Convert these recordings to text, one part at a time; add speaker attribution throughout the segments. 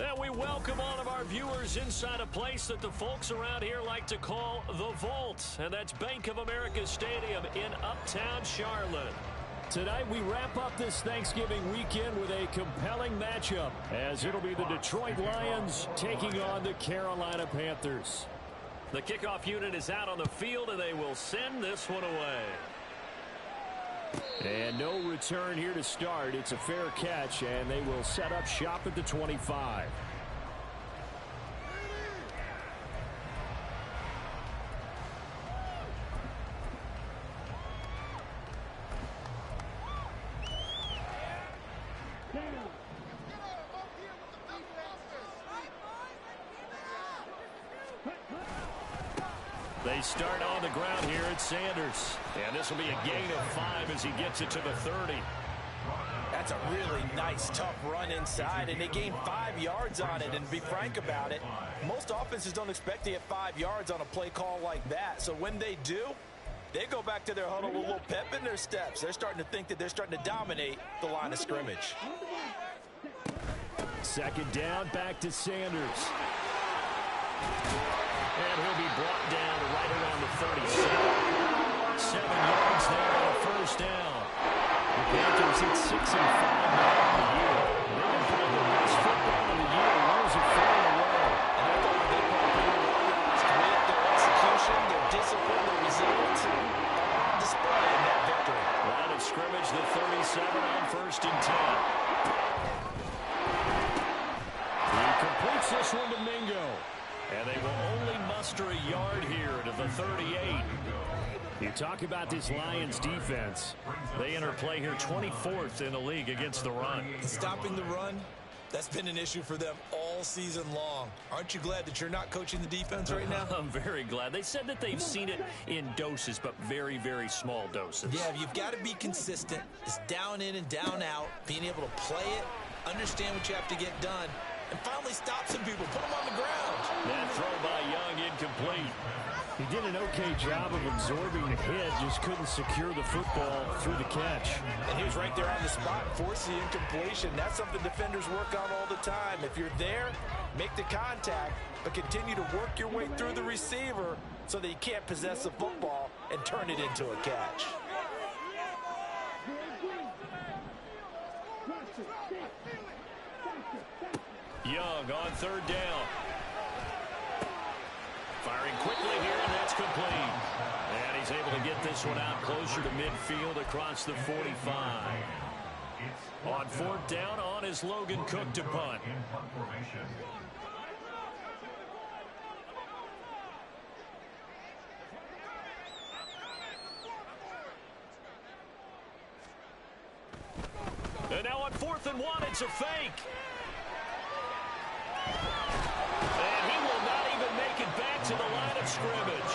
Speaker 1: And we welcome all of our viewers inside a place that the folks around here like to call the Vault. And that's Bank of America Stadium in Uptown Charlotte. Tonight we wrap up this Thanksgiving weekend with a compelling matchup, as it'll be the Detroit Lions taking on the Carolina Panthers. The kickoff unit is out on the field, and they will send this one away. And no return here to start. It's a fair catch, and they will set up shop at the 25. They start on the ground here at Sanders. And this will be a gain of 5 as he gets it to the 30.
Speaker 2: That's a really nice, tough run inside, and they gained 5 yards on it. And to be frank about it, most offenses don't expect to get 5 yards on a play call like that. So when they do, they go back to their huddle with a little pep in their steps. They're starting to think that they're starting to dominate the line of scrimmage.
Speaker 1: Second down, back to Sanders. And he'll be brought down right around the 37. 7 yards there on a first down. The Panthers hit 6-5 now on the year. They've been playing the best football of the year. Where's it 4 in a row?
Speaker 2: And I thought they put pretty well commit their execution, their discipline, their resilience on display in that victory.
Speaker 1: Line of scrimmage, the 37 on 1st and 10. He completes this one to Mingo. And they will only muster a yard here to the 38. You talk about this Lions defense. They enter play here 24th in the league against the run.
Speaker 2: Stopping the run, that's been an issue for them all season long. Aren't you glad that you're not coaching the defense right now?
Speaker 1: I'm very glad. They said that they've seen it in doses, but very, very small doses.
Speaker 2: Yeah, you've got to be consistent. It's down in and down out, being able to play it, understand what you have to get done, and finally stop some people, put them on the ground.
Speaker 1: That throw by Young incomplete. He did an okay job of absorbing the hit, just couldn't secure the football through the catch.
Speaker 2: And he was right there on the spot, force the incompletion. That's something defenders work on all the time. If you're there, make the contact, but continue to work your way through the receiver so that you can't possess the football and turn it into a catch.
Speaker 1: Young on 3rd down. Firing quickly here, and that's complete. And he's able to get this one out closer to midfield across the 45. On 4th down, on is Logan Cook to punt. And now on 4th and 1, it's a fake. And he will not even make it back to the line of scrimmage.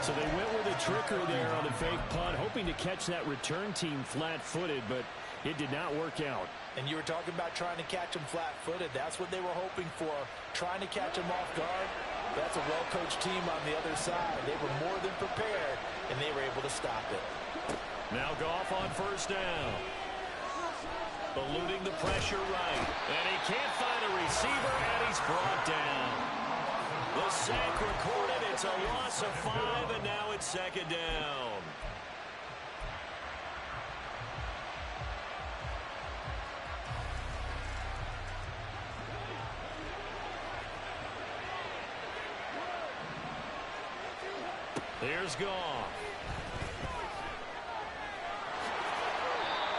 Speaker 1: So they went with a trickery there on the fake punt, hoping to catch that return team flat-footed, but it did not work out.
Speaker 2: And you were talking about trying to catch them flat-footed. That's what they were hoping for, trying to catch them off guard. That's a well-coached team on the other side. They were more than prepared, and they were able to stop it.
Speaker 1: Now Goff on 1st down. Eluding the pressure right. And he can't find a receiver, and he's brought down. The sack recorded. It's a loss of 5, and now it's 2nd down. Here's Goff.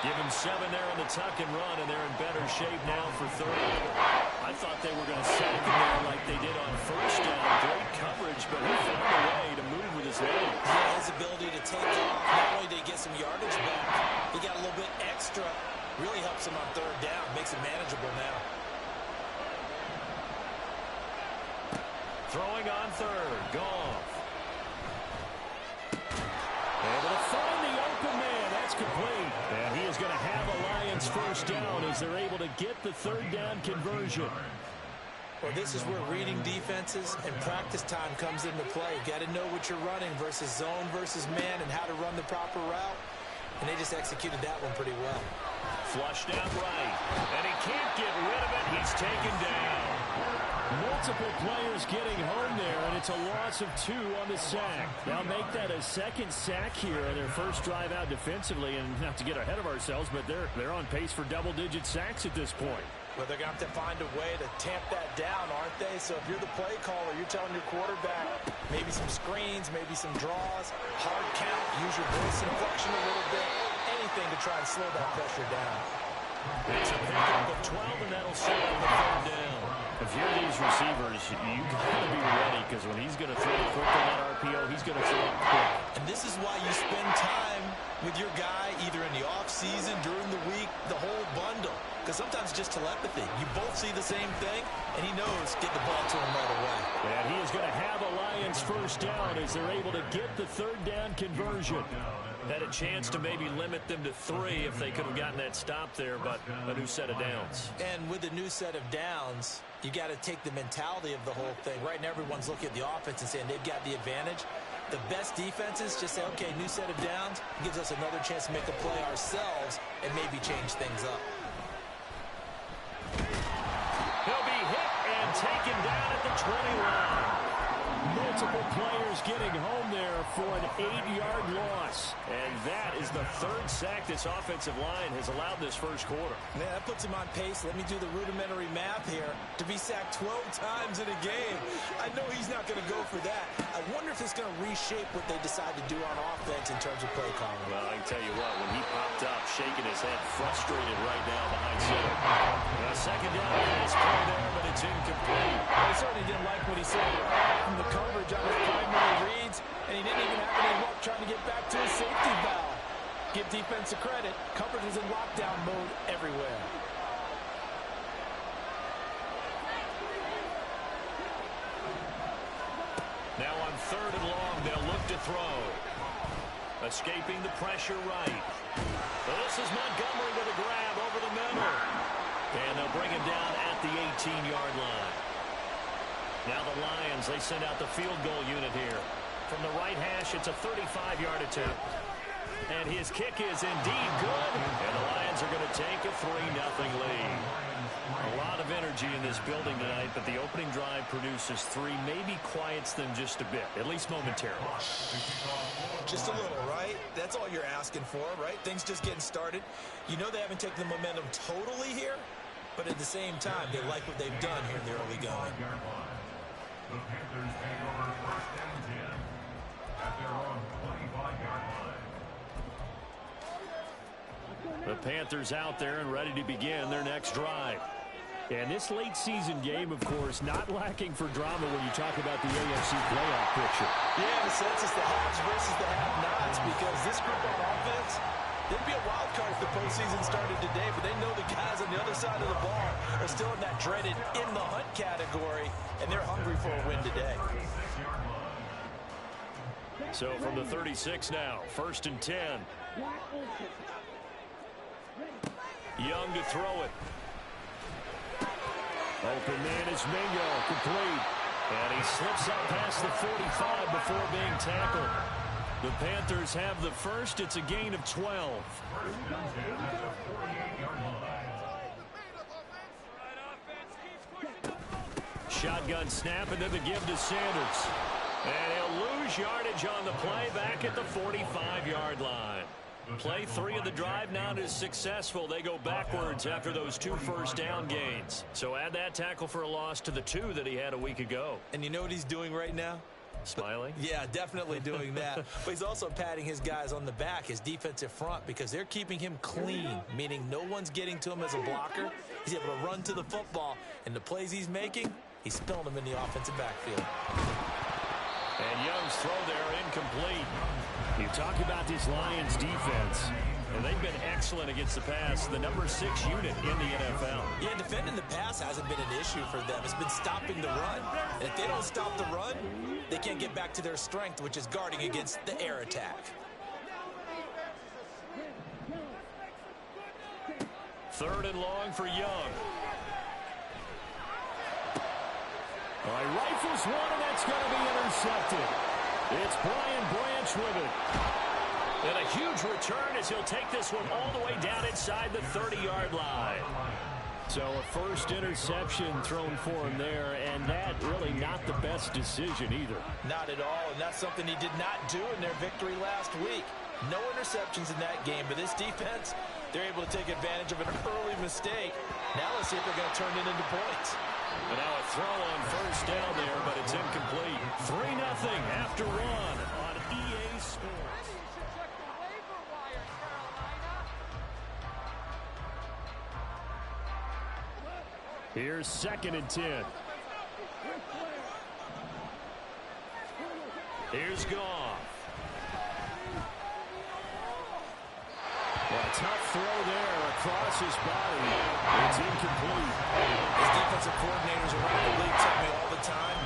Speaker 1: Give him 7 there on the tuck and run, and they're in better shape now for 3rd. I thought they were going to sack him there like they did on 1st down. Great coverage, but he found a way to move with his legs.
Speaker 2: Yeah, his ability to take off, not only did he get some yardage back, he got a little bit extra. Really helps him on 3rd down, makes it manageable now.
Speaker 1: Throwing on 3rd, Goff. Able to find the open man. That's complete. And he is going to have a Lions 1st down as they're able to get the 3rd down conversion.
Speaker 2: Well, this is where reading defenses and practice time comes into play. You got to know what you're running versus zone versus man and how to run the proper route. And they just executed that one pretty well.
Speaker 1: Flushed out right. And he can't get rid of it. He's taken down. Multiple players getting home there, and it's a loss of 2 on the sack. They'll make that a second sack here on their first drive out defensively, and not to get ahead of ourselves, but they're on pace for double-digit sacks at this point.
Speaker 2: Well, they're going to have to find a way to tamp that down, aren't they? So if you're the play caller, you're telling your quarterback maybe some screens, maybe some draws, hard count, use your voice inflection a little bit, anything to try and slow that pressure down.
Speaker 1: It's a pickup of 12, and that'll set up the 3rd down. If you're these receivers, you got to be ready, because when he's going to throw quick on that RPO, he's going to throw it quick.
Speaker 2: And this is why you spend time with your guy either in the offseason, during the week, the whole bundle. Because sometimes just telepathy. You both see the same thing, and he knows get the ball to him right away.
Speaker 1: And he is going to have a Lions first down as they're able to get the 3rd down conversion. Had a chance to maybe limit them to 3 if they could have gotten that stop there, but a new set of downs.
Speaker 2: And with a new set of downs, you got to take the mentality of the whole thing. Right now, everyone's looking at the offense and saying they've got the advantage. The best defenses just say, okay, new set of downs, gives us another chance to make a play ourselves and maybe change things up.
Speaker 1: He'll be hit and taken down at the 20 line. Multiple players getting home there for an 8-yard loss. And that is the 3rd sack this offensive line has allowed this first quarter.
Speaker 2: Man, that puts him on pace. Let me do the rudimentary math here. To be sacked 12 times in a game, I know he's not going to go for that. I wonder if it's going to reshape what they decide to do on offense in terms of play calling.
Speaker 1: Well, I can tell you what, when he popped up, shaking his head, frustrated right now behind center. A 2nd down pass play there, but it's incomplete.
Speaker 2: I certainly didn't like what he said from the coverage on his primary reads, and he didn't even have any luck trying to get back to his safety valve. Give defense a credit. Coverage was in lockdown mode everywhere.
Speaker 1: Now on 3rd and long, they'll look to throw. Escaping the pressure right. This is Montgomery with a grab over the middle. And they'll bring him down at the 18-yard line. Now the Lions, they send out the field goal unit here. From the right hash, it's a 35-yard attempt. And his kick is indeed good. And the Lions are going to take a 3-0 lead. A lot of energy in this building tonight, but the opening drive produces 3, maybe quiets them just a bit, at least momentarily.
Speaker 2: Just a little, right? That's all you're asking for, right? Things just getting started. You know they haven't taken the momentum totally here, but at the same time, they like what they've done here in the early going.
Speaker 3: The Panthers take over 1st and 10 at their own 25-yard line.
Speaker 1: The Panthers out there and ready to begin their next drive. And this late season game, of course, not lacking for drama when you talk about the AFC playoff picture.
Speaker 2: Yeah, in a sense, it's the haves versus the have-nots, because this group on offense, they'd be a wild card if the postseason started today, but they know the guys on the other side of the ball are still in that dreaded in-the-hunt category, and they're hungry for a win today.
Speaker 1: So from the 36 now, 1st and 10. Young to throw it. Open man is Mingo, complete. And he slips up past the 45 before being tackled. The Panthers have the first. It's a gain of 12. Shotgun snap, and then the give to Sanders. And he'll lose yardage on the play back at the 45-yard line. Play 3 of the drive not as successful. They go backwards after those 2 first down gains. So add that tackle for a loss to the 2 that he had a week ago.
Speaker 2: And you know what he's doing right now?
Speaker 1: Smiling?
Speaker 2: Yeah, definitely doing that. But he's also patting his guys on the back, his defensive front, because they're keeping him clean, meaning no one's getting to him as a blocker. He's able to run to the football, and the plays he's making, he's spilling them in the offensive backfield.
Speaker 1: And Young's throw there incomplete. You talk about this Lions defense, and they've been excellent against the pass, the number 6 unit in the NFL.
Speaker 2: Yeah, defending the pass hasn't been an issue for them. It's been stopping the run. And if they don't stop the run, they can't get back to their strength, which is guarding against the air attack.
Speaker 1: 3rd and long for Young. All right, rifles one, and that's going to be intercepted. It's Brian Branch with it. And a huge return as he'll take this one all the way down inside the 30-yard line. So a first interception thrown for him there, and that really not the best decision either.
Speaker 2: Not at all, and that's something he did not do in their victory last week. No interceptions in that game, but this defense, they're able to take advantage of an early mistake. Now let's see if they're going to turn it into points.
Speaker 1: And now a throw on first down there, but it's incomplete. 3-0 after one on EA Sports. Here's 2nd and 10. Here's Goff. A tough throw there across his body. It's incomplete.
Speaker 2: His defensive coordinators around the league tell me all the time,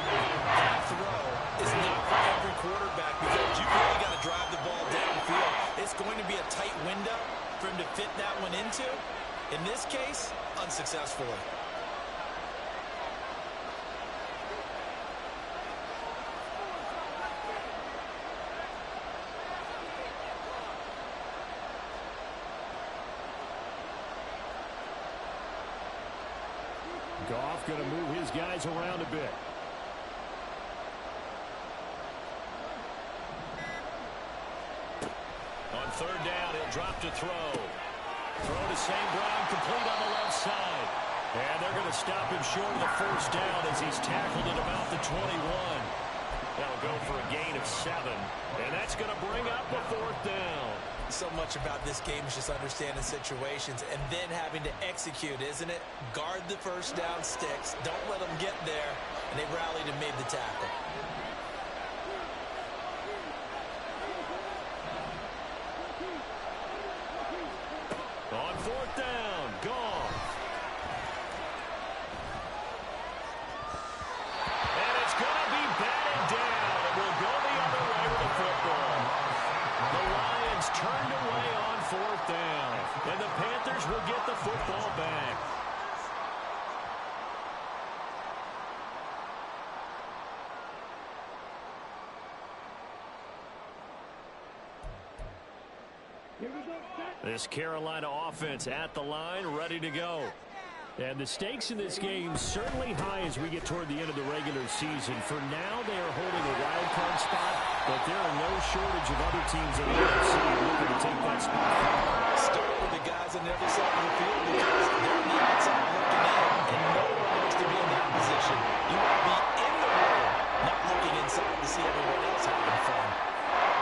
Speaker 2: that throw is not for every quarterback because you really got to drive the ball downfield. It's going to be a tight window for him to fit that one into. In this case, unsuccessfully.
Speaker 1: Goff going to move his guys around a bit. On 3rd down, he'll drop to throw. Throw to St. Brown, complete on the left side. And they're going to stop him short of the 1st down as he's tackled at about the 21. That'll go for a gain of 7. And that's going to bring up the 4th down.
Speaker 2: So much about this game is just understanding situations and then having to execute, isn't it? Guard the 1st down sticks. Don't let them get there. And they rallied and made the tackle.
Speaker 1: On 4th down, Goff. And it's going to be batted down. It will go the other way with the football. The Lions turned away on 4th down. And the Panthers will get the football back. This Carolina offense at the line, ready to go. And the stakes in this game certainly high as we get toward the end of the regular season. For now, they are holding a wild card spot, but there are no shortage of other teams in the NFC looking to take that spot.
Speaker 2: Start with the guys on every side of the field because they're on the outside looking in, and no one wants to be in that position. You want to be in the room, not looking inside to see everyone else having fun.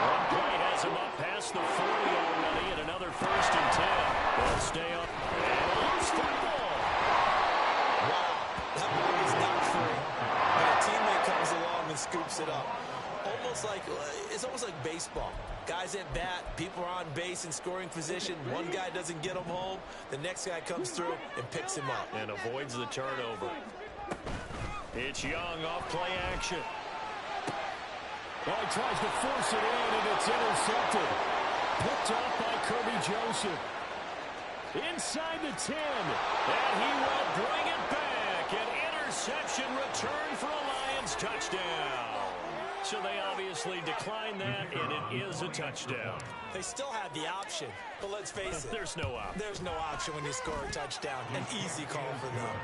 Speaker 1: One play has him up past the 40 already, and another 1st and 10. They'll stay up and loose football.
Speaker 2: Wow, that ball is not free, but a teammate comes along and scoops it up. It's almost like baseball. Guys at bat, people are on base in scoring position. One guy doesn't get him home. The next guy comes through and picks him up.
Speaker 1: And avoids the turnover. It's Young off play action. Well, he tries to force it in, and it's intercepted. Picked up by Kirby Joseph. Inside the 10. And he will bring it back. An interception return for a Lions touchdown. So they obviously declined that, and it is a touchdown.
Speaker 2: They still had the option, but let's face it.
Speaker 1: There's no option.
Speaker 2: There's no option when you score a touchdown. An easy call for them.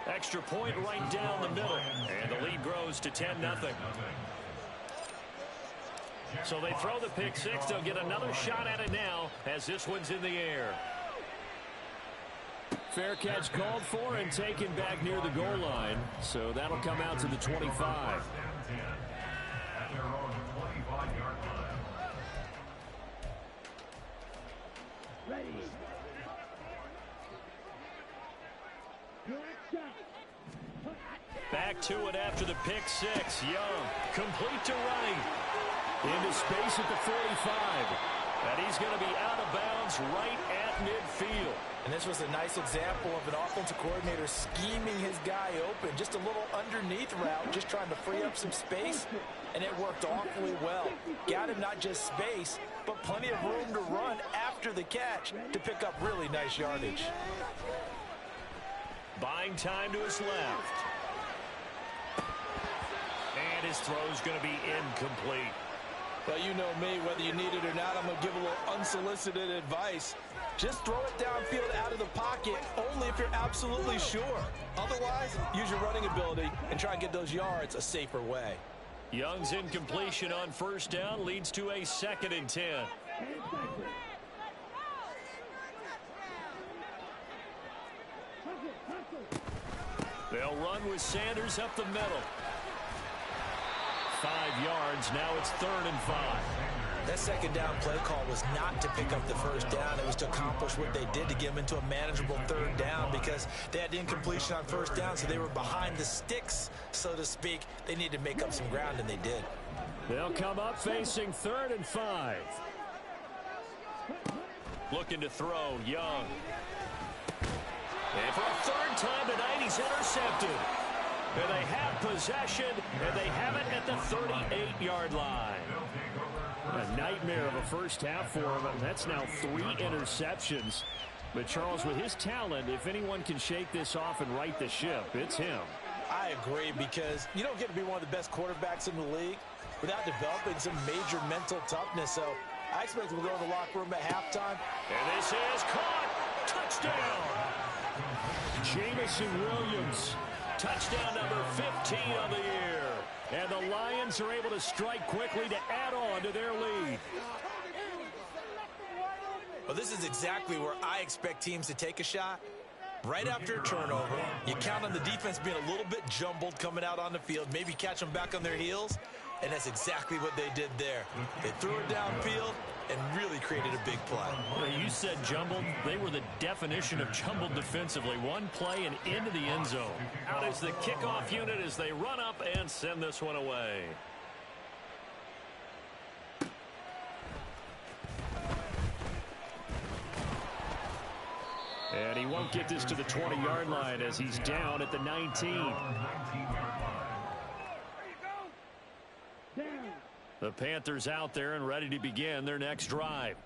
Speaker 1: Extra point right down the middle. And the lead grows to 10-0. So they throw the pick six. They'll get another shot at it now as this one's in the air. Fair catch called for and taken back near the goal line. So that'll come out to the 25. Back to it after the pick six. Young, complete to right. Into space at the 45. And he's going to be out of bounds right at midfield.
Speaker 2: And this was a nice example of an offensive coordinator scheming his guy open. Just a little underneath route, just trying to free up some space. And it worked awfully well. Got him not just space, but plenty of room to run after the catch to pick up really nice yardage.
Speaker 1: Buying time to his left. And his throw's going to be incomplete.
Speaker 2: Well, you know me, whether you need it or not, I'm going to give a little unsolicited advice. Just throw it downfield out of the pocket only if you're absolutely sure. Otherwise, use your running ability and try and get those yards a safer way.
Speaker 1: Young's incompletion on first down leads to a 2nd and 10. They'll run with Sanders up the middle. 5 yards. Now it's 3rd and 5.
Speaker 2: That second down play call was not to pick up the first down. It was to accomplish what they did to get them into a manageable 3rd down because they had incompletion on first down, so they were behind the sticks, so to speak. They needed to make up some ground, and they did.
Speaker 1: They'll come up facing 3rd and 5. Looking to throw, Young. And for a 3rd time tonight, he's intercepted. And they have possession, and they have it at the 38-yard line. A nightmare of a first half for him. That's now 3 interceptions. But, Charles, with his talent, if anyone can shake this off and right the ship, it's him.
Speaker 2: I agree, because you don't get to be one of the best quarterbacks in the league without developing some major mental toughness. So I expect him to go in the locker room at halftime.
Speaker 1: And this is caught. Touchdown. Jamison Williams. Touchdown number 15 on the year. And the Lions are able to strike quickly to add on to their lead.
Speaker 2: Well, this is exactly where I expect teams to take a shot. Right after a turnover, you count on the defense being a little bit jumbled coming out on the field, maybe catch them back on their heels, and that's exactly what they did there. They threw it downfield and really created a big play.
Speaker 1: Well, you said jumbled. They were the definition of jumbled defensively. One play and into the end zone. Out is the kickoff unit as they run up and send this one away. And he won't get this to the 20-yard line as he's down at the 19. The Panthers out there and ready to begin their next drive.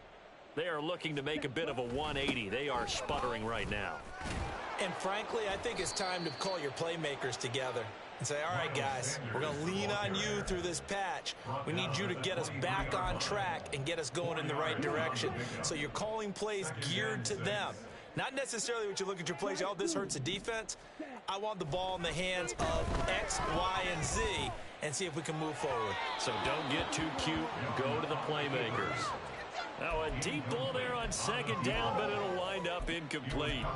Speaker 1: They are looking to make a bit of a 180. They are sputtering right now.
Speaker 2: And frankly, I think it's time to call your playmakers together and say, all right, guys, we're going to lean on you through this patch. We need you to get us back on track and get us going in the right direction. So you're calling plays geared to them. Not necessarily what you look at your plays, oh, this hurts the defense. I want the ball in the hands of X, Y, and Z and see if we can move forward.
Speaker 1: So don't get too cute. Go to the playmakers. Now a deep ball there on 2nd down, but it'll wind up incomplete.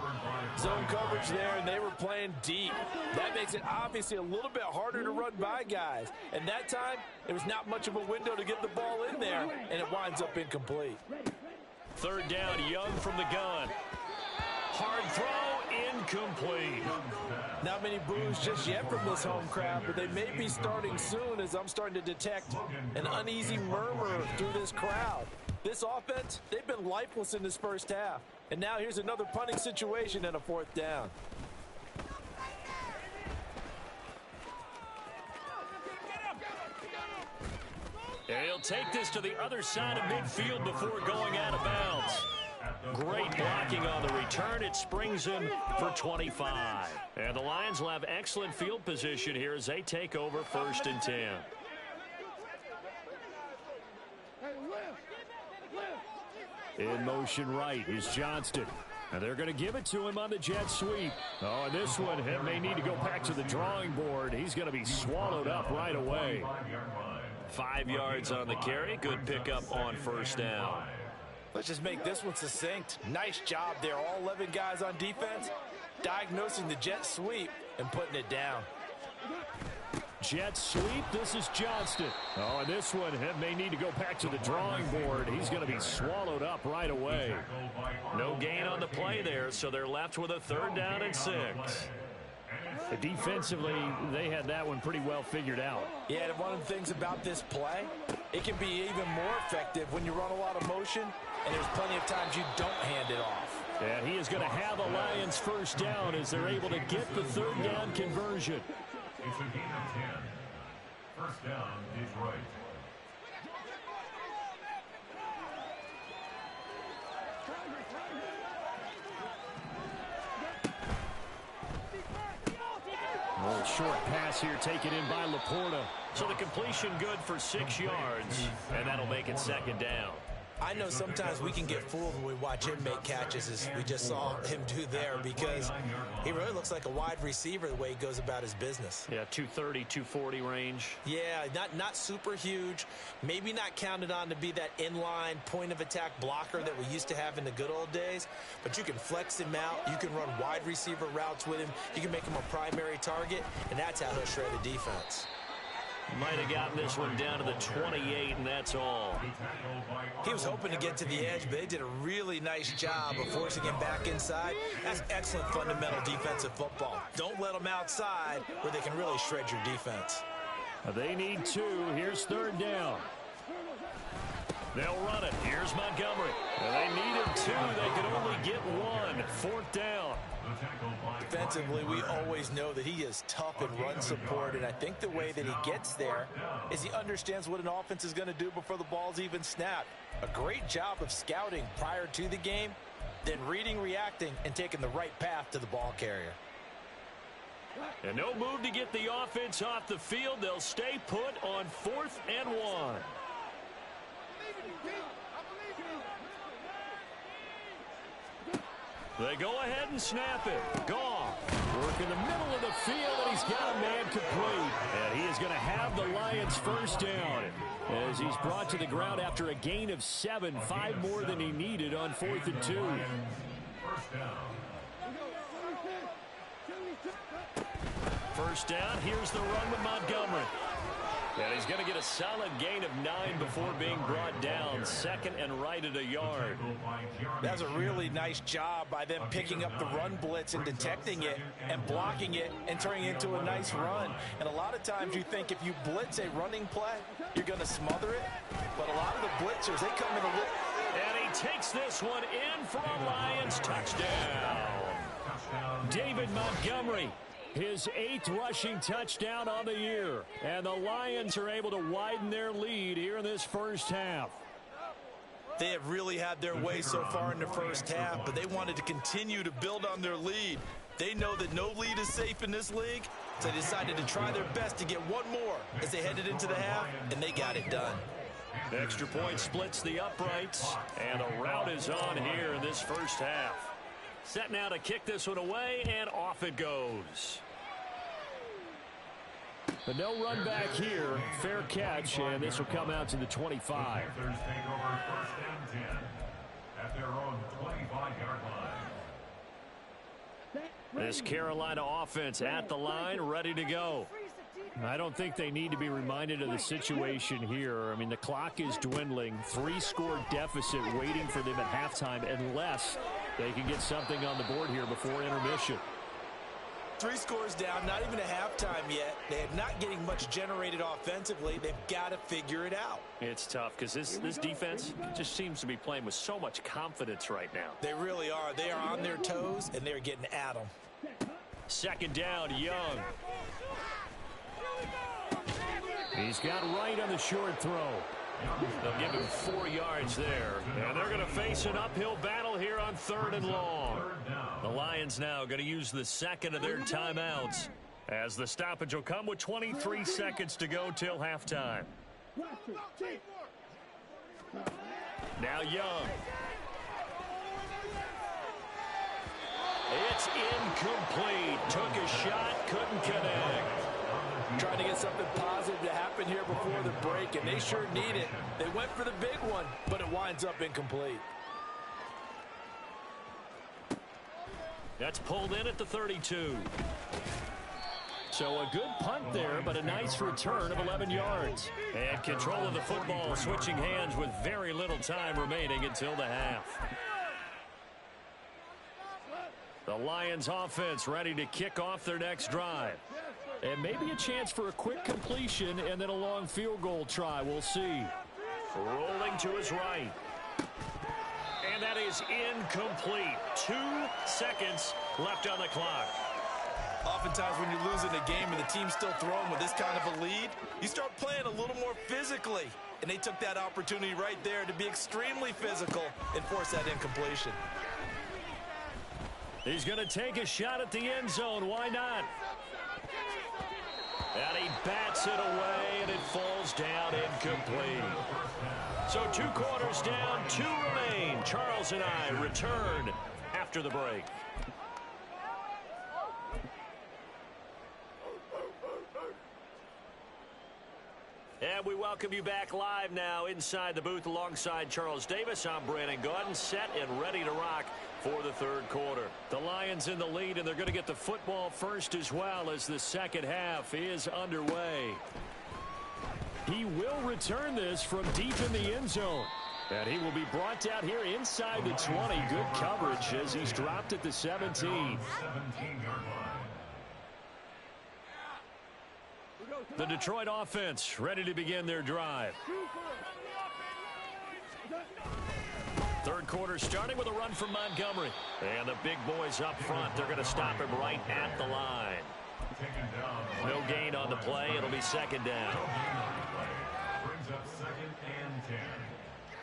Speaker 2: Zone coverage there, and they were playing deep. That makes it obviously a little bit harder to run by guys. And that time, there was not much of a window to get the ball in there, and it winds up incomplete.
Speaker 1: 3rd down, Young from the gun. Hard throw, incomplete.
Speaker 2: Not many boos just yet from this home crowd, but they may be starting soon as I'm starting to detect an uneasy murmur through this crowd. This offense, they've been lifeless in this first half. And now here's another punting situation and a 4th down.
Speaker 1: And he'll take this to the other side of midfield before going out of bounds. Great blocking on the return. It springs him for 25. And the Lions will have excellent field position here as they take over 1st and 10. In motion right is Johnston. And they're going to give it to him on the jet sweep. Oh, and this one may need to go back to the drawing board. He's going to be swallowed up right away. 5 yards on the carry. Good pickup on 1st down.
Speaker 2: Let's just make this one succinct. Nice job there. All 11 guys on defense diagnosing the jet sweep and putting it down.
Speaker 1: Jet sweep. This is Johnston. Oh, and this one may need to go back to the drawing board. He's going to be swallowed up right away. No gain on the play there, so they're left with a 3rd down and 6. Defensively, they had that one pretty well figured out.
Speaker 2: Yeah, and one of the things about this play, it can be even more effective when you run a lot of motion, and there's plenty of times you don't hand it off.
Speaker 1: And he is going to have a Lions 1st down as they're able to get the 3rd down conversion.
Speaker 3: It's a gain of 10. 1st down, Detroit.
Speaker 1: Oh, short pass here taken in by Laporta. So the completion good for 6 yards, and that'll make it second down.
Speaker 2: I know sometimes we can get fooled when we watch him make catches, as we just saw him do there, because he really looks like a wide receiver the way he goes about his business.
Speaker 1: Yeah, 230, 240 range.
Speaker 2: Yeah, not super huge. Maybe not counted on to be that inline point-of-attack blocker that we used to have in the good old days, but you can flex him out. You can run wide receiver routes with him. You can make him a primary target, and that's how he'll shred a defense.
Speaker 1: Might have gotten this one down to the 28, and that's all.
Speaker 2: He was hoping to get to the edge, but they did a really nice job of forcing him back inside. That's excellent fundamental defensive football. Don't let them outside where they can really shred your defense.
Speaker 1: They need 2. Here's third down. They'll run it. Here's Montgomery. They needed 2. They could only get 1. Fourth down.
Speaker 2: Defensively, we always know that he is tough in run support, and I think the way that he gets there is he understands what an offense is going to do before the ball's even snapped. A great job of scouting prior to the game, then reading, reacting, and taking the right path to the ball carrier.
Speaker 1: And no move to get the offense off the field. They'll stay put on 4th and 1. They go ahead and snap it. Goff work in the middle of the field, and he's got a man complete. And he is going to have the Lions first down as he's brought to the ground after a gain of 7, 5 more than he needed on 4th and 2. First down, here's the run with Montgomery. And he's going to get a solid gain of 9 before being brought down. Second and right at a yard.
Speaker 2: That's a really nice job by them picking up the run blitz and detecting it and blocking it and turning it into a nice run. And a lot of times you think if you blitz a running play, you're going to smother it. But a lot of the blitzers, they come in a little...
Speaker 1: And he takes this one in for a Lions touchdown. David Montgomery. His 8th rushing touchdown on the year. And the Lions are able to widen their lead here in this first half.
Speaker 2: They have really had their way so far in the first half, but they wanted to continue to build on their lead. They know that no lead is safe in this league, so they decided to try their best to get one more as they headed into the half, and they got it done.
Speaker 1: Extra point splits the uprights, and a rout is on here in this first half. Set now to kick this one away, and off it goes. But no run back here. Fair catch, and this will come out to the 25.
Speaker 3: Panthers take over first and 10 at their own 25-yard line.
Speaker 1: This Carolina offense at the line, ready to go. I don't think they need to be reminded of the situation here. I mean, the clock is dwindling. 3-score deficit waiting for them at halftime unless they can get something on the board here before intermission.
Speaker 2: 3 scores down, not even a halftime yet. They're not getting much generated offensively. They've got to figure it out.
Speaker 1: It's tough because this defense just seems to be playing with so much confidence right now.
Speaker 2: They really are. They are on their toes, and they're getting at them.
Speaker 1: Second down, Young. He's got right on the short throw. They'll give him 4 yards there. And they're going to face an uphill battle here on 3rd and long. The Lions now going to use the second of their timeouts as the stoppage will come with 23 seconds to go till halftime. Now Young. It's incomplete. Took a shot, couldn't connect.
Speaker 2: Trying to get something positive to happen here before the break, and they sure need it. They went for the big one, but it winds up incomplete.
Speaker 1: That's pulled in at the 32. So a good punt there, but a nice return of 11 yards. And control of the football switching hands with very little time remaining until the half. The Lions offense ready to kick off their next drive. And maybe a chance for a quick completion and then a long field goal try. We'll see. Rolling to his right. And that is incomplete. 2 seconds left on the clock.
Speaker 2: Oftentimes when you're losing a game and the team's still throwing with this kind of a lead, you start playing a little more physically. And they took that opportunity right there to be extremely physical and force that incompletion.
Speaker 1: He's going to take a shot at the end zone. Why not? And he bats it away, and it falls down incomplete. So 2 quarters down, 2 remain. Charles and I return after the break. And we welcome you back live now inside the booth alongside Charles Davis. I'm Brandon Gaudin, set and ready to rock for the 3rd quarter. The Lions in the lead, and they're going to get the football first as well as the second half is underway. He will return this from deep in the end zone. And he will be brought down here inside the 20. Good coverage as he's dropped at the 17. The Detroit offense ready to begin their drive. 3rd quarter starting with a run from Montgomery. And the big boys up front, they're going to stop him right at the line. No gain on the play. It'll be 2nd down.
Speaker 3: Brings up 2nd and 10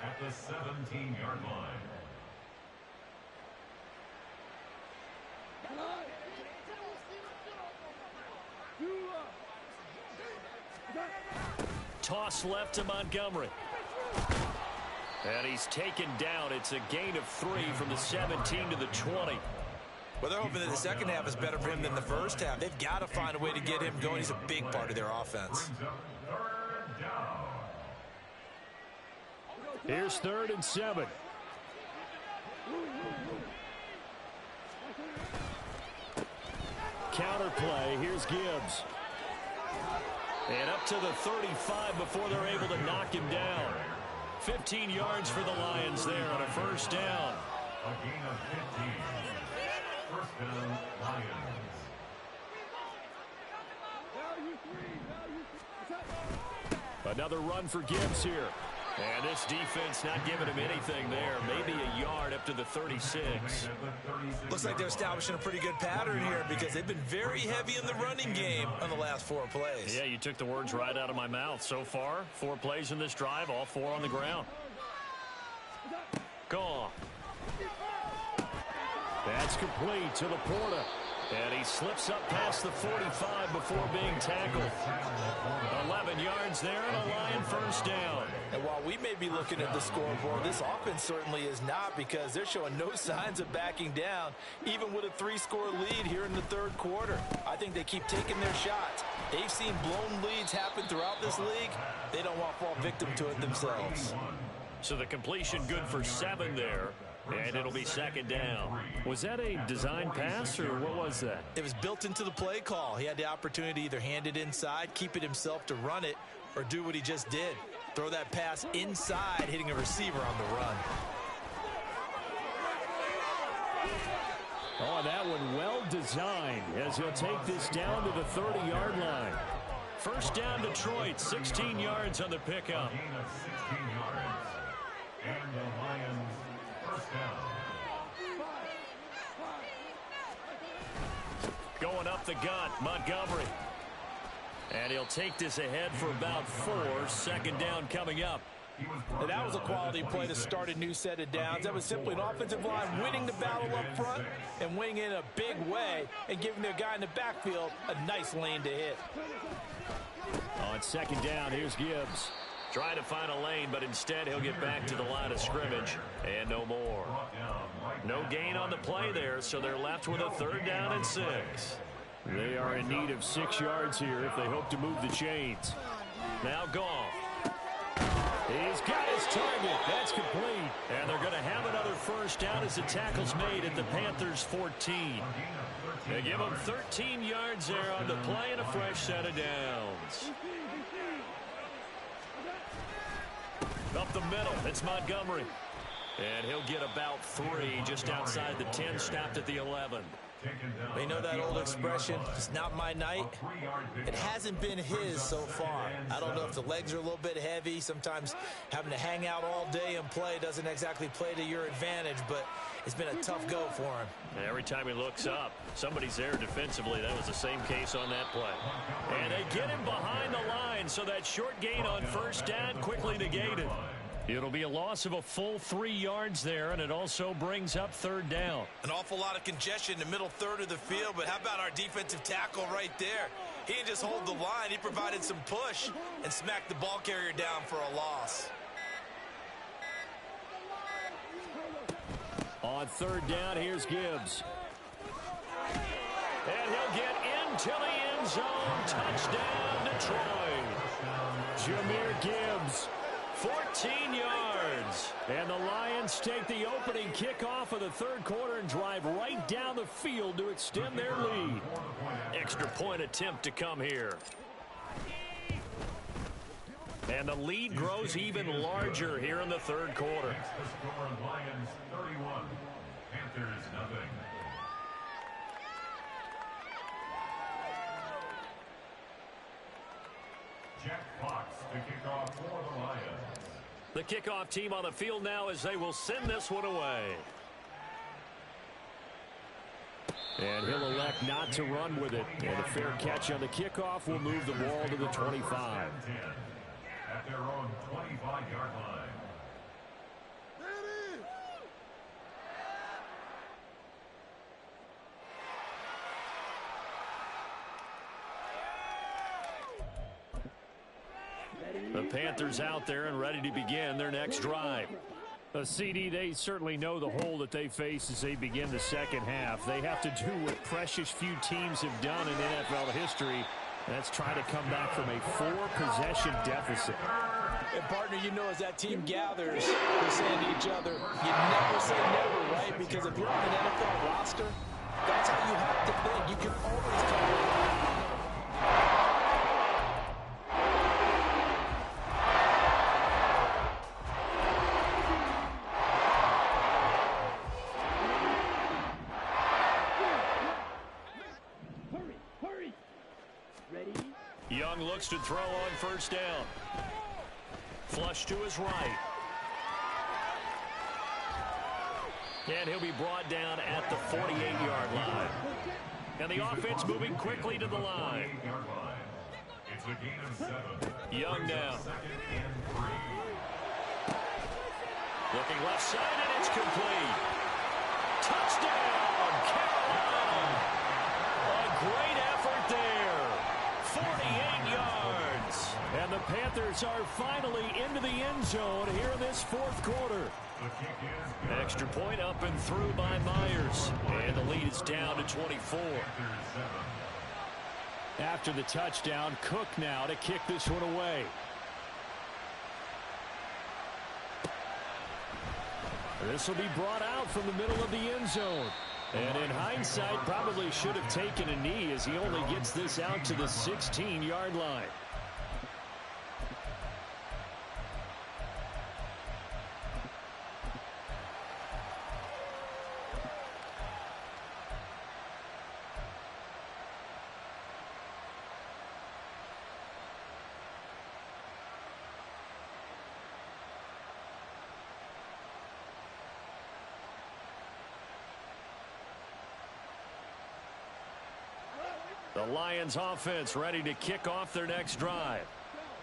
Speaker 3: at the 17-yard line.
Speaker 1: Toss left to Montgomery. And he's taken down. It's a gain of 3 from the 17 to the 20.
Speaker 2: Well, they're hoping that the second half is better for him than the first half. They've got to find a way to get him going. He's a big part of their offense.
Speaker 1: Here's 3rd and 7. Counter play. Here's Gibbs. And up to the 35 before they're able to knock him down. 15 yards for the Lions there on a 1st down.
Speaker 3: A gain of 15. 1st down, Lions.
Speaker 1: Another run for Gibbs here. And this defense not giving him anything there. Maybe a yard up to the 36.
Speaker 2: Looks like they're establishing a pretty good pattern here because they've been very heavy in the running game on the last 4 plays.
Speaker 1: Yeah, you took the words right out of my mouth. So far, 4 plays in this drive, all 4 on the ground. Gone. That's complete to Laporta. And he slips up past the 45 before being tackled. 11 yards there and a Lion 1st down.
Speaker 2: And while we may be looking at the scoreboard, this offense certainly is not because they're showing no signs of backing down, even with a 3-score lead here in the 3rd quarter. I think they keep taking their shots. They've seen blown leads happen throughout this league. They don't want to fall victim to it themselves.
Speaker 1: So the completion good for 7 there. And it'll be 2nd down. Was that a design pass, or what was that?
Speaker 2: It was built into the play call. He had the opportunity to either hand it inside, keep it himself to run it, or do what he just did. Throw that pass inside, hitting a receiver on the run.
Speaker 1: Oh, that one well designed as he'll take this down to the 30-yard line. 1st down, Detroit, 16 yards on the pickup.
Speaker 3: Gain of 16 yards. And the Lions 1st down.
Speaker 1: Going up the gut, Montgomery. And he'll take this ahead for about 4. 2nd down coming up.
Speaker 2: And that was a quality play to start a new set of downs. That was simply an offensive line winning the battle up front and winning in a big way and giving their guy in the backfield a nice lane to hit.
Speaker 1: On 2nd down, here's Gibbs. Trying to find a lane, but instead he'll get back to the line of scrimmage and no more. No gain on the play there, so they're left with a 3rd down and 6. They are in need of 6 yards here if they hope to move the chains. Now Goff. He's got his target. That's complete. And they're going to have another 1st down as the tackle's made at the Panthers 14. They give them 13 yards there on the play and a fresh set of downs. Up the middle, it's Montgomery. And he'll get about 3 just outside the 10, stopped at the 11.
Speaker 2: They know that old expression, it's not my night. It hasn't been his so far. I don't know if the legs are a little bit heavy. Sometimes having to hang out all day and play doesn't exactly play to your advantage, but it's been a tough go for him.
Speaker 1: Every time he looks up, somebody's there defensively. That was the same case on that play. And they get him behind the line, so that short gain on 1st down quickly negated. It'll be a loss of a full 3 yards there, and it also brings up 3rd down.
Speaker 2: An awful lot of congestion in the middle third of the field, but how about our defensive tackle right there? He didn't just hold the line. He provided some push and smacked the ball carrier down for a loss.
Speaker 1: On third down, here's Gibbs. And he'll get into the end zone. Touchdown, Detroit. Jahmyr Gibbs, 14 yards. And the Lions take the opening kickoff of the third quarter and drive right down the field to extend their lead. Extra point attempt to come here. And the lead grows even larger here in the third quarter.
Speaker 3: The score, Lions 31, Panthers nothing. Jack Fox to kick off for the Lions.
Speaker 1: The kickoff team on the field now as they will send this one away. And he'll elect not to run with it. And a fair catch on the kickoff will move the ball to the 25.
Speaker 3: At their own 25-yard line.
Speaker 1: The Panthers out there and ready to begin their next drive. CD, they certainly know the hole that they face as they begin the second half. They have to do what precious few teams have done in NFL history. That's try to come back from a 4-possession deficit.
Speaker 2: And partner, you know, as that team gathers, they're saying to each other, you never say never, right? Because if you're on an NFL roster, that's how you have to think. You can always come back.
Speaker 1: Young looks to throw on first down. Flush to his right. And he'll be brought down at the 48-yard line. And the offense moving quickly to the line.
Speaker 3: It's a gain of 7.
Speaker 1: Young now.
Speaker 3: Second and 3.
Speaker 1: Looking left side, and it's complete. Touchdown, Carolina. A great effort there. 48 yards. And the Panthers are finally into the end zone here in this fourth quarter. Extra point up and through by Myers. And the lead is down to 24. After the touchdown, Cook now to kick this one away. This will be brought out from the middle of the end zone. And in hindsight, probably should have taken a knee as he only gets this out to the 16-yard line. The Lions offense ready to kick off their next drive.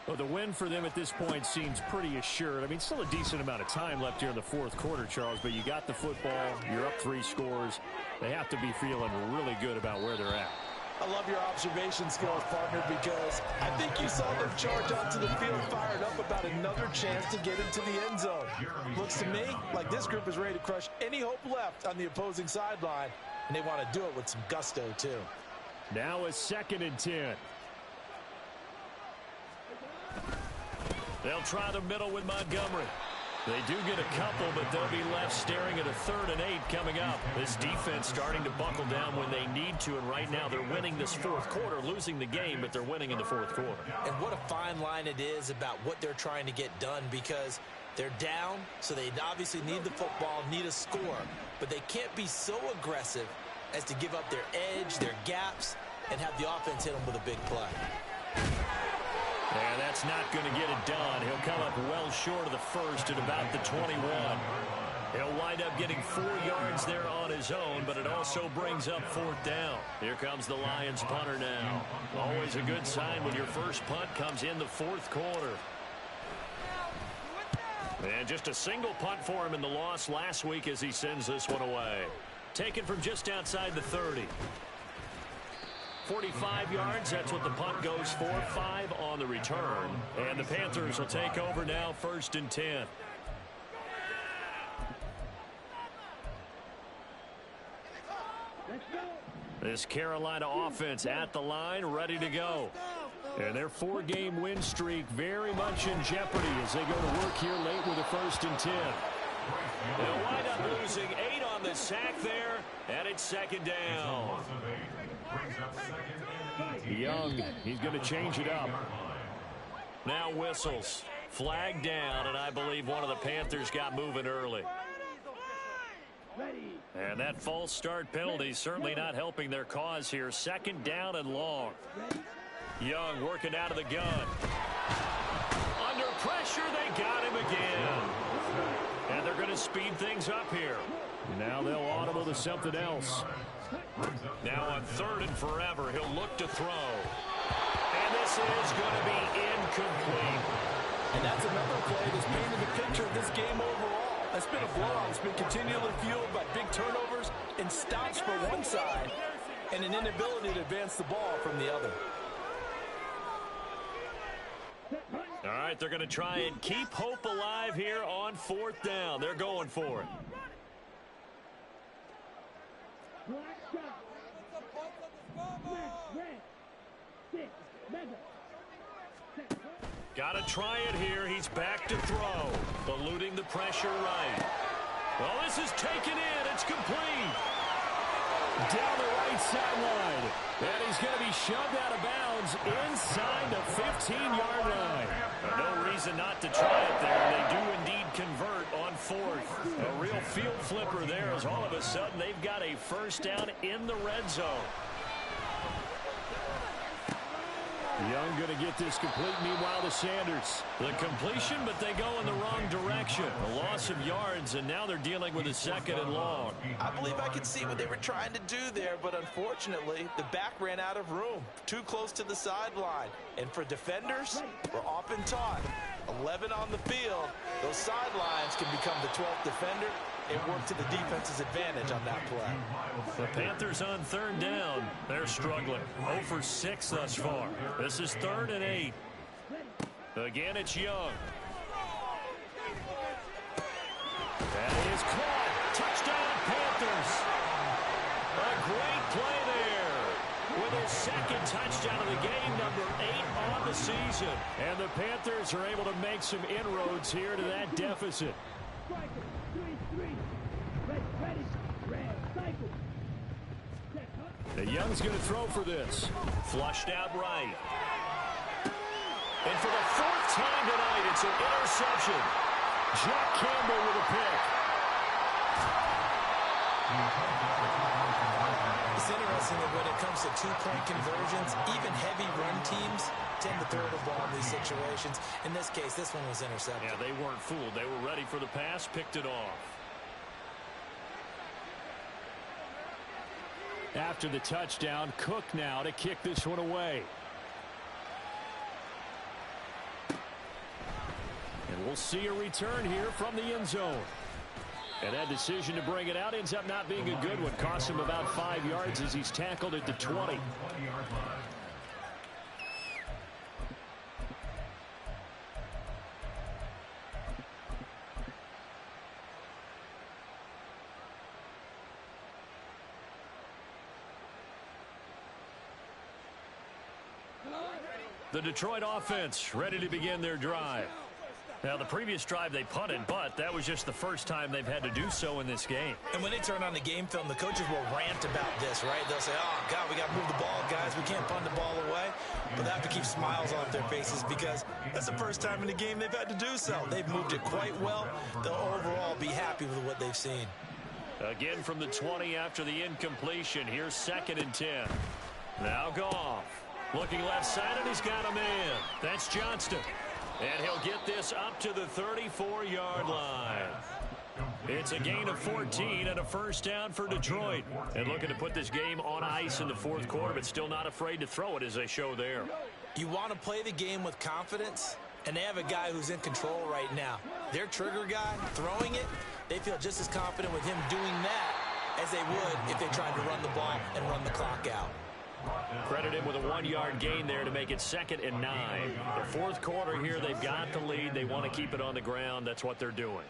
Speaker 1: Well, the win for them at this point seems pretty assured. I mean, still a decent amount of time left here in the fourth quarter, Charles, but you got the football, you're up 3 scores. They have to be feeling really good about where they're at.
Speaker 2: I love your observation skills, partner, because I think you saw them charge onto the field fired up about another chance to get into the end zone. Looks to me like this group is ready to crush any hope left on the opposing sideline, and they want to do it with some gusto, too.
Speaker 1: Now a 2nd and 10. They'll try the middle with Montgomery. They do get a couple, but they'll be left staring at a 3rd and 8 coming up. This defense starting to buckle down when they need to, and right now they're winning this fourth quarter, losing the game, but they're winning in the fourth quarter.
Speaker 2: And what a fine line it is about what they're trying to get done, because they're down, so they obviously need the football, need a score, but they can't be so aggressive as to give up their edge, their gaps, and have the offense hit them with a big play.
Speaker 1: And that's not going to get it done. He'll come up well short of the first at about the 21. He'll wind up getting 4 yards there on his own, but it also brings up 4th down. Here comes the Lions punter now. Always a good sign when your first punt comes in the fourth quarter. And just a single punt for him in the loss last week as he sends this one away. Taken from just outside the 30. 45 yards. That's what the punt goes for. 5 on the return. And the Panthers will take over now, 1st and 10. This Carolina offense at the line, ready to go. And their 4-game win streak very much in jeopardy as they go to work here late with a 1st and 10. They'll wind up losing 8 on the sack there, and it's 2nd down. Young, he's going to change it up. Now whistles. Flag down, and I believe one of the Panthers got moving early. And that false start penalty certainly not helping their cause here. 2nd down and long. Young working out of the gun. Under pressure, they got him again. And they're going to speed things up here. Now they'll audible to something else. Now on 3rd and forever, he'll look to throw. And this is going to be incomplete.
Speaker 2: And that's another play that's painted the picture of this game overall. It's been a blowout. It's been continually fueled by big turnovers and stops for one side and an inability to advance the ball from the other.
Speaker 1: All right, they're going to try and keep hope alive here on 4th down. They're going for it. Got to try it here. He's back to throw. Eluding the pressure right. Well, this is taken in. It's complete. Down the right sideline. And he's going to be shoved out of bounds inside the 15-yard line. No reason not to try it there. They do indeed convert on 4th. A real field flipper there as all of a sudden they've got a 1st down in the red zone. Young going to get this complete. Meanwhile, the Sanders. The completion, but they go in the wrong direction. A loss of yards, and now they're dealing with a 2nd and long.
Speaker 2: I believe I can see what they were trying to do there, but unfortunately, the back ran out of room. Too close to the sideline. And for defenders, we're often taught, 11 on the field, those sidelines can become the 12th defender. It worked to the defense's advantage on that play.
Speaker 1: The Panthers on 3rd down. They're struggling. 0 for 6 thus far. This is 3rd and 8. Again, it's Young. That is caught. Touchdown, Panthers. A great play there. With his 2nd touchdown of the game, number 8 on the season. And the Panthers are able to make some inroads here to that deficit. The Young's going to throw for this. Flushed out right. And for the 4th time tonight, it's an interception. Jack Campbell with a pick.
Speaker 2: It's interesting that when it comes to 2-point conversions, even heavy run teams tend to throw the ball in these situations. In this case, this one was intercepted.
Speaker 1: Yeah, they weren't fooled. They were ready for the pass, picked it off. After the touchdown, Cook now to kick this one away. And we'll see a return here from the end zone. And that decision to bring it out ends up not being a good one. Cost him about 5 yards as he's tackled at the 20. The Detroit offense ready to begin their drive. Now, the previous drive they punted, but that was just the first time they've had to do so in this game.
Speaker 2: And when they turn on the game film, the coaches will rant about this, right? They'll say, oh, God, we got to move the ball, guys. We can't punt the ball away. But they have to keep smiles off their faces because that's the first time in the game they've had to do so. They've moved it quite well. They'll overall be happy with what they've seen.
Speaker 1: Again from the 20 after the incompletion. Here's 2nd and 10. Now Goff. Looking left side, and he's got a man. That's Johnston. And he'll get this up to the 34-yard line. It's a gain of 14 and a 1st down for Detroit. And looking to put this game on ice in the 4th quarter, but still not afraid to throw it as they show there.
Speaker 2: You want to play the game with confidence, and they have a guy who's in control right now. Their trigger guy, throwing it, they feel just as confident with him doing that as they would if they tried to run the ball and run the clock out.
Speaker 1: Credit him with a 1-yard gain there to make it 2nd and 9. The fourth quarter here, they've got the lead. They want to keep it on the ground. That's what they're doing.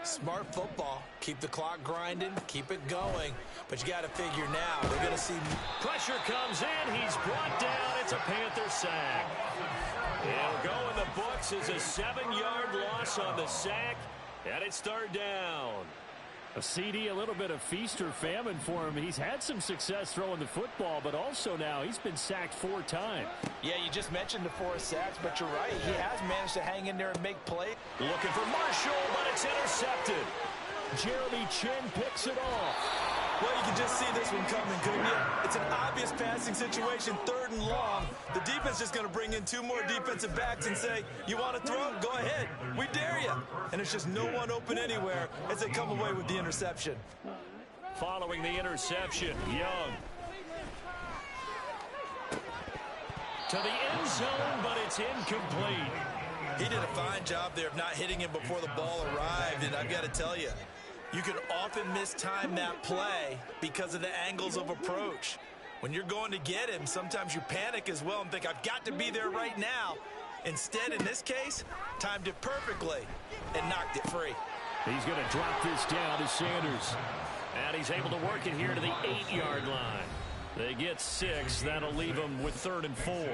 Speaker 2: Smart football. Keep the clock grinding. Keep it going. But you got to figure now, they're going to see...
Speaker 1: Pressure comes in. He's brought down. It's a Panther sack. It'll go in the books as a 7-yard loss on the sack. And it's 3rd down. A CD, a little bit of feast or famine for him. He's had some success throwing the football, but also now he's been sacked 4 times.
Speaker 2: Yeah, you just mentioned the 4 sacks, but you're right. He has managed to hang in there and make plays.
Speaker 1: Looking for Marshall, but it's intercepted. Jeremy Chin picks it off.
Speaker 2: Well, you can just see this one coming, couldn't you? It's an obvious passing situation, 3rd and long. The defense is going to bring in 2 more defensive backs and say, you want to throw? Go ahead. We dare you. And there's just no one open anywhere as they come away with the interception.
Speaker 1: Following the interception, Young. To the end zone, but it's incomplete.
Speaker 2: He did a fine job there of not hitting him before the ball arrived, and I've got to tell you, you can often mistime that play because of the angles of approach. When you're going to get him, sometimes you panic as well and think, I've got to be there right now. Instead, in this case, timed it perfectly and knocked it free.
Speaker 1: He's going to drop this down to Sanders. And he's able to work it here to the 8-yard line. They get 6. That'll leave them with 3rd and 4.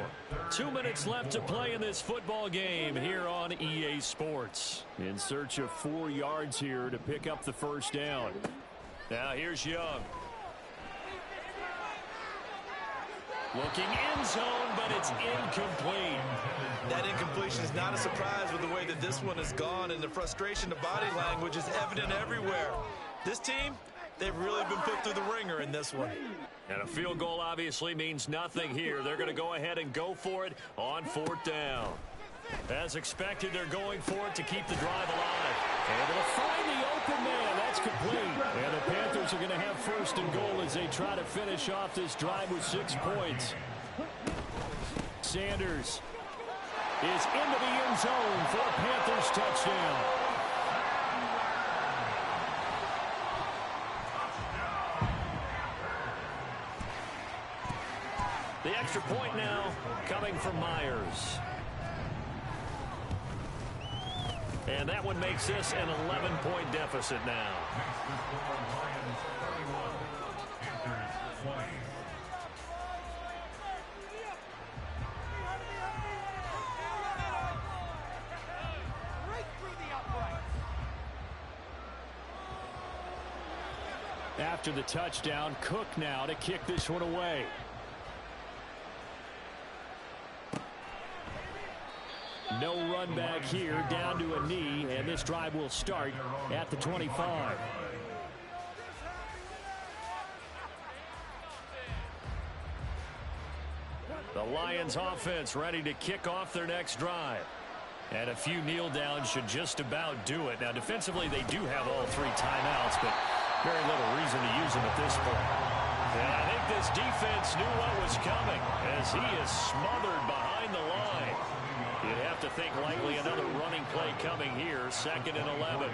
Speaker 1: 2 minutes left to play in this football game here on EA Sports. In search of 4 yards here to pick up the 1st down. Now here's Young. Looking end zone, but it's incomplete.
Speaker 2: That incompletion is not a surprise with the way that this one has gone, and the frustration of body language is evident everywhere. This team, they've really been put through the ringer in this one.
Speaker 1: And a field goal obviously means nothing here. They're going to go ahead and go for it on 4th down. As expected, they're going for it to keep the drive alive. Able to find the open man. That's complete. And the Panthers are going to have 1st and goal as they try to finish off this drive with 6 points. Sanders is into the end zone for a Panthers touchdown. The extra point now coming from Myers. And that one makes this an 11-point deficit now. After the touchdown, Cook now to kick this one away. No run back here, down to a knee, and this drive will start at the 25. The Lions offense ready to kick off their next drive. And a few kneel downs should just about do it. Now defensively they do have all 3 timeouts, but very little reason to use them at this point. And I think this defense knew what was coming as he is smothered behind the line. You'd have to think likely another running play coming here, 2nd and 11.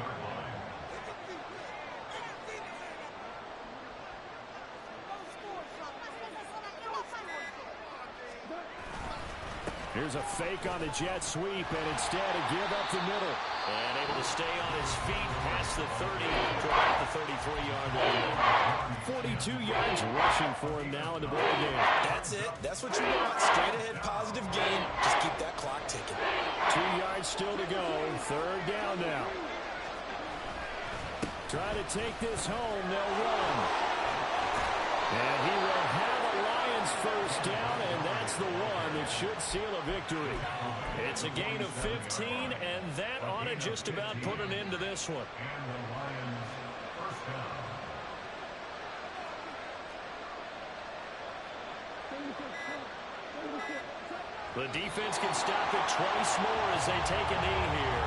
Speaker 1: Here's a fake on the jet sweep, and instead a give up the middle. And able to stay on his feet past the 30 after about the 33-yard line. 42 yards rushing for him now in the ball game.
Speaker 2: That's it. That's what you want. Straight ahead, positive gain. Just keep that clock ticking.
Speaker 1: 2 yards still to go. 3rd down now. Try to take this home. They'll run. And he will have a Lions 1st down, and that's the one that should seal a victory. It's a gain of 15, and that ought to just about put an end to this one. The defense can stop it twice more as they take a knee here.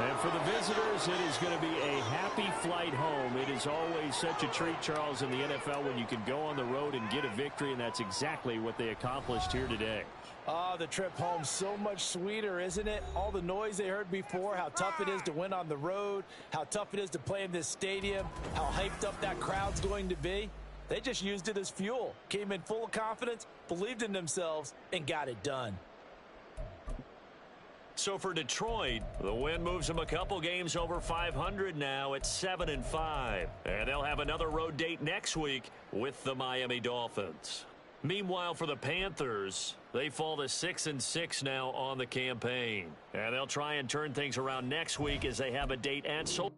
Speaker 1: And for the visitors, it is going to be a happy flight home. It is always such a treat, Charles, in the NFL when you can go on the road and get a victory, and that's exactly what they accomplished here today.
Speaker 2: Oh, the trip home so much sweeter, isn't it? All the noise they heard before, how tough it is to win on the road, how tough it is to play in this stadium, how hyped up that crowd's going to be. They just used it as fuel, came in full of confidence, believed in themselves, and got it done.
Speaker 1: So for Detroit, the win moves them a couple games over 500 now at 7-5. And they'll have another road date next week with the Miami Dolphins. Meanwhile, for the Panthers, they fall to 6-6 now on the campaign. And they'll try and turn things around next week as they have a date and so